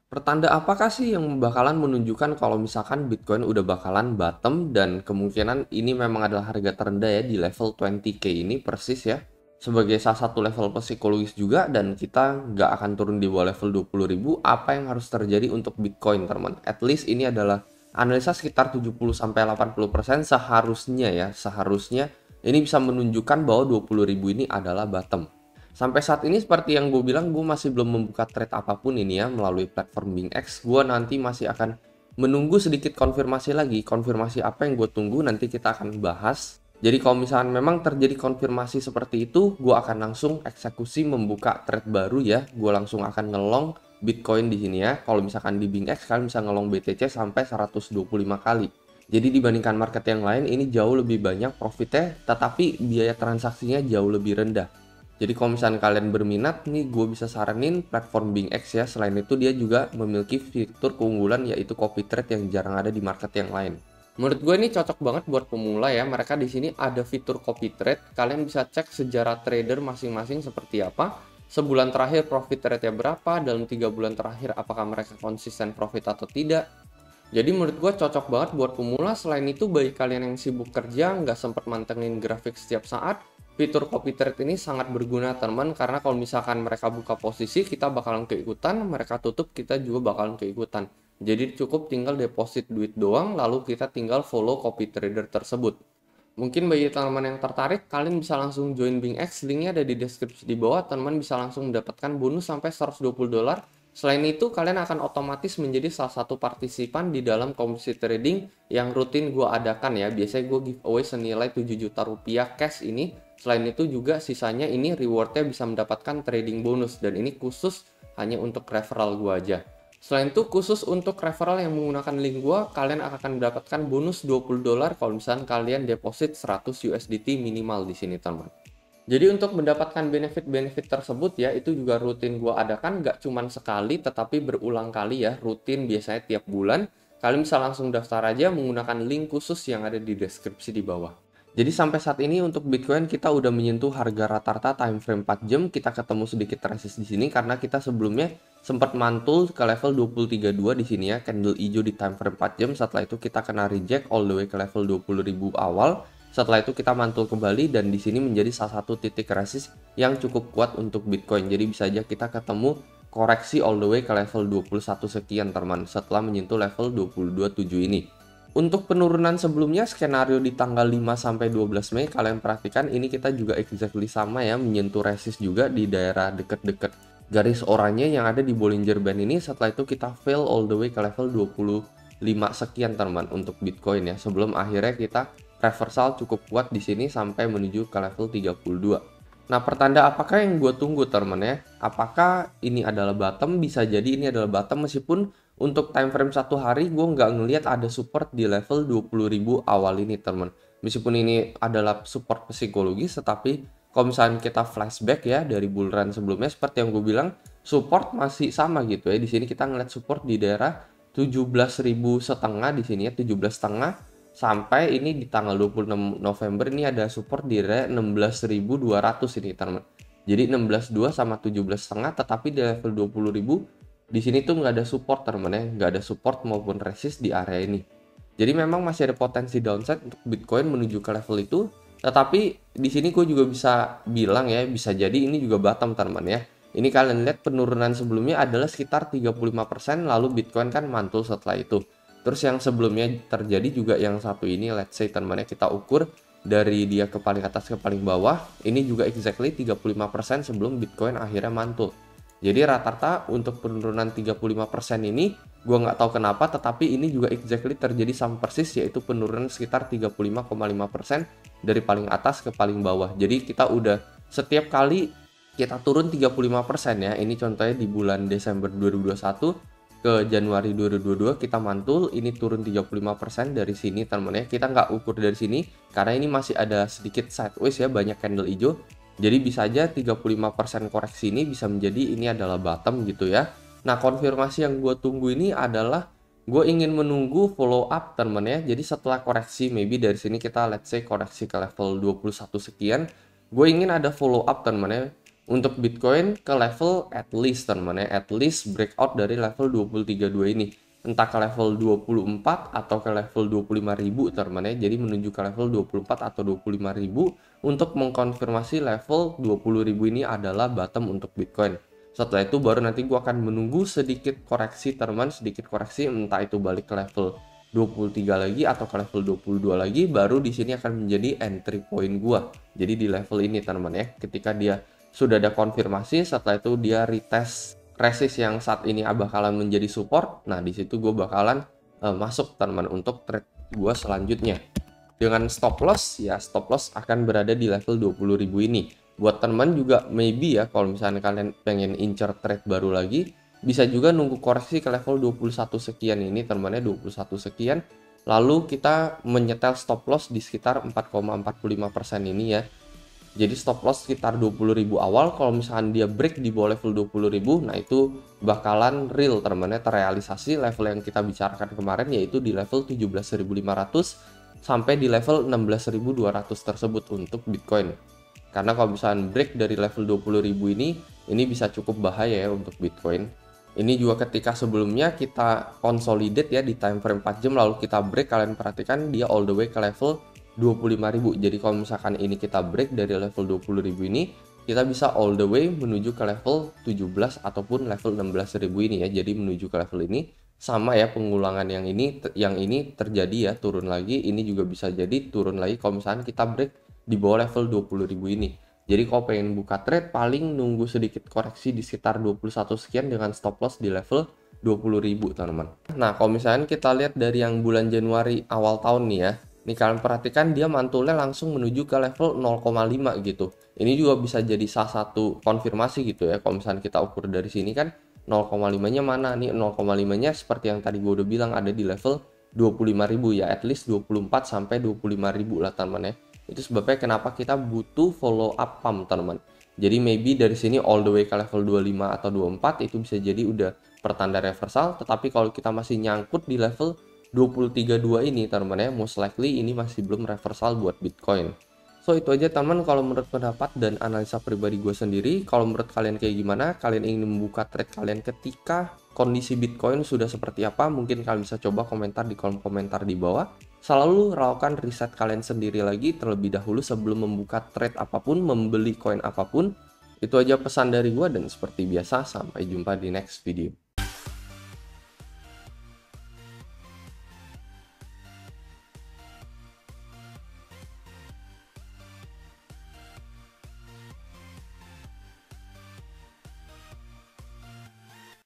Pertanda apakah sih yang bakalan menunjukkan kalau misalkan Bitcoin udah bakalan bottom dan kemungkinan ini memang adalah harga terendah ya di level 20k ini persis ya. Sebagai salah satu level psikologis juga dan kita nggak akan turun di bawah level 20.000, apa yang harus terjadi untuk Bitcoin teman? At least ini adalah analisa sekitar 70-80% seharusnya ini bisa menunjukkan bahwa 20.000 ini adalah bottom. Sampai saat ini seperti yang gue bilang, gue masih belum membuka trade apapun ini ya melalui platform BingX. Gue nanti masih akan menunggu sedikit konfirmasi lagi. Konfirmasi apa yang gue tunggu nanti kita akan bahas. Jadi kalau misalnya memang terjadi konfirmasi seperti itu, gue akan langsung eksekusi membuka trade baru ya. Gue langsung akan ngelong Bitcoin di sini ya. Kalau misalkan di BingX kalian bisa ngelong BTC sampai 125 kali. Jadi dibandingkan market yang lain ini jauh lebih banyak profitnya, tetapi biaya transaksinya jauh lebih rendah. Jadi kalau misalnya kalian berminat nih, gue bisa saranin platform BingX ya. Selain itu dia juga memiliki fitur keunggulan yaitu copy trade yang jarang ada di market yang lain. Menurut gue ini cocok banget buat pemula ya. Mereka di sini ada fitur copy trade. Kalian bisa cek sejarah trader masing-masing seperti apa. Sebulan terakhir profit rate-nya berapa, dalam 3 bulan terakhir apakah mereka konsisten profit atau tidak. Jadi menurut gue cocok banget buat pemula. Selain itu bagi kalian yang sibuk kerja, nggak sempat mantengin grafik setiap saat, fitur copy trade ini sangat berguna teman, karena kalau misalkan mereka buka posisi, kita bakalan keikutan, mereka tutup, kita juga bakalan keikutan. Jadi cukup tinggal deposit duit doang, lalu kita tinggal follow copy trader tersebut. Mungkin bagi teman-teman yang tertarik, kalian bisa langsung join BingX, linknya ada di deskripsi di bawah, teman-teman bisa langsung mendapatkan bonus sampai $120. Selain itu, kalian akan otomatis menjadi salah satu partisipan di dalam komisi trading yang rutin gue adakan ya. Biasanya gue giveaway senilai 7 juta rupiah cash ini. Selain itu juga sisanya ini rewardnya bisa mendapatkan trading bonus, dan ini khusus hanya untuk referral gue aja. Selain itu khusus untuk referral yang menggunakan link gua, kalian akan mendapatkan bonus $20 kalau misalnya kalian deposit 100 USDT minimal di sini teman. Jadi untuk mendapatkan benefit-benefit tersebut ya, itu juga rutin gua adakan, nggak cuma sekali tetapi berulang kali ya, rutin biasanya tiap bulan. Kalian bisa langsung daftar aja menggunakan link khusus yang ada di deskripsi di bawah. Jadi sampai saat ini untuk Bitcoin kita udah menyentuh harga rata-rata time frame 4 jam, kita ketemu sedikit resist di sini karena kita sebelumnya sempat mantul ke level 20.32 di sini ya, candle hijau di time frame 4 jam. Setelah itu kita kena reject all the way ke level 20.000 awal. Setelah itu kita mantul kembali dan di sini menjadi salah satu titik resist yang cukup kuat untuk Bitcoin. Jadi bisa aja kita ketemu koreksi all the way ke level 21 sekian teman setelah menyentuh level 22.7 ini. Untuk penurunan sebelumnya skenario di tanggal 5 sampai 12 Mei kalian perhatikan ini kita juga exactly sama ya, menyentuh resist juga di daerah deket-deket garis oranye yang ada di Bollinger Band ini. Setelah itu kita fail all the way ke level 25 sekian teman untuk Bitcoin ya, sebelum akhirnya kita reversal cukup kuat di sini sampai menuju ke level 32. Nah, pertanda apakah yang gue tunggu teman ya? Apakah ini adalah bottom? Bisa jadi ini adalah bottom, meskipun untuk time frame satu hari gue nggak ngelihat ada support di level 20.000 awal ini teman. Meskipun ini adalah support psikologis, tetapi kalau misalnya kita flashback ya dari bull run sebelumnya, seperti yang gue bilang, support masih sama gitu ya. Di sini kita ngeliat support di daerah 17.500 di sini ya, 17.500. Sampai ini di tanggal 26 November ini ada support di area 16.200 ini teman. Jadi 16.2 sama 17.5, tetapi di level 20.000 di sini tuh nggak ada support teman ya, nggak ada support maupun resist di area ini. Jadi memang masih ada potensi downside untuk Bitcoin menuju ke level itu. Tetapi di sini gue juga bisa bilang ya, bisa jadi ini juga bottom teman ya. Ini kalian lihat penurunan sebelumnya adalah sekitar 35%, lalu Bitcoin kan mantul setelah itu. Terus yang sebelumnya terjadi juga yang satu ini, let's say teman-teman kita ukur dari dia ke paling atas ke paling bawah, ini juga exactly 35% sebelum Bitcoin akhirnya mantul. Jadi rata-rata untuk penurunan 35% ini, gue nggak tahu kenapa, tetapi ini juga exactly terjadi sama persis, yaitu penurunan sekitar 35,5% dari paling atas ke paling bawah. Jadi kita udah setiap kali kita turun 35% ya, ini contohnya di bulan Desember 2021, ke Januari 2022 kita mantul, ini turun 35% dari sini teman-teman ya. Kita nggak ukur dari sini karena ini masih ada sedikit sideways ya, banyak candle hijau. Jadi bisa aja 35% koreksi ini bisa menjadi ini adalah bottom gitu ya. Nah, konfirmasi yang gue tunggu ini adalah gue ingin menunggu follow up teman-teman ya. Jadi setelah koreksi, maybe dari sini kita let's say koreksi ke level 21 sekian, gue ingin ada follow up teman-teman ya. untuk Bitcoin ke level at least teman-teman ya, at least breakout dari level 23.2 ini. Entah ke level 24 atau ke level 25.000 teman-teman ya. Jadi menuju ke level 24 atau 25.000 untuk mengkonfirmasi level 20.000 ini adalah bottom untuk Bitcoin. Setelah itu baru nanti gua akan menunggu sedikit koreksi teman-teman, sedikit koreksi entah itu balik ke level 23 lagi atau ke level 22 lagi, baru di sini akan menjadi entry point gua. Jadi di level ini teman-teman ya, ketika dia sudah ada konfirmasi, setelah itu dia retest resist yang saat ini bakalan menjadi support. Nah, di situ gue bakalan masuk teman-teman untuk trade gue selanjutnya. Dengan stop loss, ya stop loss akan berada di level 20.000 ini. Buat teman juga maybe ya, kalau misalnya kalian pengen incer trade baru lagi, bisa juga nunggu koreksi ke level 21 sekian ini teman-teman ya, 21 sekian. Lalu kita menyetel stop loss di sekitar 4,45% ini ya. Jadi stop loss sekitar 20.000 awal, kalau misalkan dia break di bawah level 20.000, nah itu bakalan real teman-teman ya, terrealisasi level yang kita bicarakan kemarin, yaitu di level 17.500 sampai di level 16.200 tersebut untuk Bitcoin. Karena kalau misalkan break dari level 20.000 ini bisa cukup bahaya ya untuk Bitcoin. Ini juga ketika sebelumnya kita consolidate ya di time frame 4 jam lalu kita break, kalian perhatikan dia all the way ke level 25.000. Jadi kalau misalkan ini kita break dari level 20.000 ini, kita bisa all the way menuju ke level 17 ataupun level 16.000 ini ya. Jadi menuju ke level ini sama ya, pengulangan yang ini terjadi ya, turun lagi, ini juga bisa jadi turun lagi kalau misalkan kita break di bawah level 20.000 ini. Jadi kalau pengen buka trade paling nunggu sedikit koreksi di sekitar 21 sekian dengan stop loss di level 20.000 teman-teman. Nah, kalau misalnya kita lihat dari yang bulan Januari awal tahun nih ya, nih kalian perhatikan dia mantulnya langsung menuju ke level 0,5 gitu. Ini juga bisa jadi salah satu konfirmasi gitu ya. Kalau misalnya kita ukur dari sini kan 0,5-nya mana nih? 0,5-nya seperti yang tadi gue udah bilang ada di level 25.000 ya. At least 24 sampai 25.000 lah teman-teman ya. Itu sebabnya kenapa kita butuh follow up pump teman-teman. Jadi maybe dari sini all the way ke level 25 atau 24 itu bisa jadi udah pertanda reversal. Tetapi kalau kita masih nyangkut di level 23.2 ini teman-teman ya, most likely ini masih belum reversal buat Bitcoin. So itu aja teman kalau menurut pendapat dan analisa pribadi gue sendiri. Kalau menurut kalian kayak gimana? Kalian ingin membuka trade kalian ketika kondisi Bitcoin sudah seperti apa? Mungkin kalian bisa coba komentar di kolom komentar di bawah. Selalu lakukan riset kalian sendiri lagi terlebih dahulu sebelum membuka trade apapun, membeli koin apapun. Itu aja pesan dari gue dan seperti biasa sampai jumpa di next video.